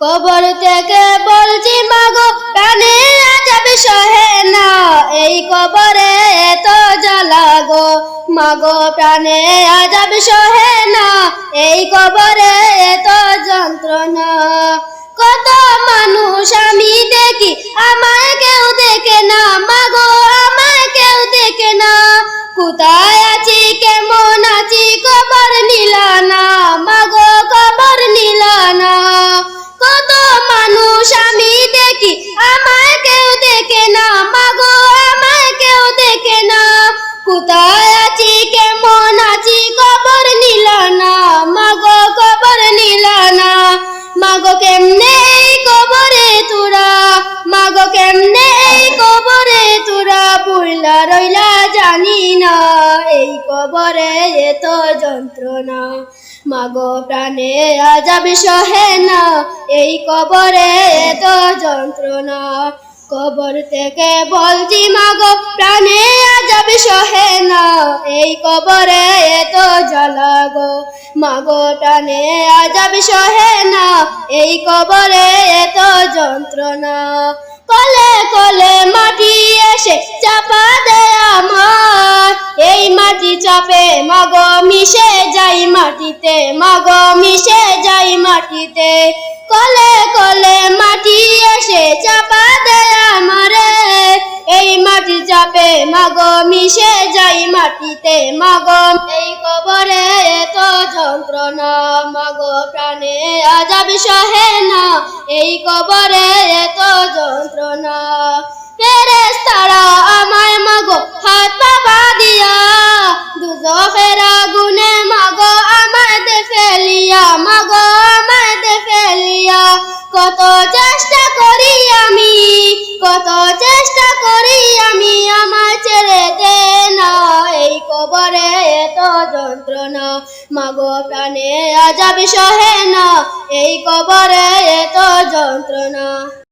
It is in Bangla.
কবর থেকে বলছি মাগো প্রাণে আযাব সহে না, এই কবরে এত জ্বালা গো মাগো প্রাণে আযাব সহে না, এই কবরে এত যন্ত্রণা। কত মানুষ আমি দেখি আমায় কেউ দেখে না, মাগো আমায় কেউ দেখে না। কোথায় আছি কেমন আছি খবর নিলা না, মাগো খবর নিলা না। কত মানুষ আমি দেখি আমায় কেউ দেখে না, মাগো আমায় কেউ দেখে না। কোথায় আছি কেমন আছি খবর নিলা না, মাগো খবর নিলা না। মাগো কেমনে এই কবরে তোরা, মাগো কেমনে এই কবরে তোরা পুইলা রইলা জানি না, এই কবরে এত যন্ত্রণা। মাগো প্রাণে আযাব সহে না, এই কবরে এত যন্ত্রণা। কবর থেকে বলছি মাগো প্রাণে আযাব সহে না, এই কবরে এত জ্বালা গো মাগো প্রাণে আযাব সহে না, এই কবরে এত যন্ত্রণা। কলে কলে মাটি এসে চাপা দেয় আমার, এই মাটি চাপে মাগো মিশে যাই মাটিতে, মাগো মিশে যাই মাটিতে। কলে কলে মাটি এসে চাপা দেয় আমারে, এই মাটি চাপে মাগো মিশে যাই মাটিতে, মাগো এই কবরে এত যন্ত্রণা। মাগো প্রাণে আযাব সহে না, এই কবরে এত যন্ত্রণা। ফেরেশতারা আমায় মাগো হাত পা বাঁধিয়া, দুজখের আগুনে মাগো আমায় দে ফেলিয়া, মাগো আমায় দে ফেলিয়া। কত চেষ্টা করি আমি, কত চেষ্টা করি আমি, আমায় ছেড়ে দে না, এই কবরে এত যন্ত্রণা। মাগো প্রাণে আযাব সহে না, এই কবরে এত যন্ত্রণা।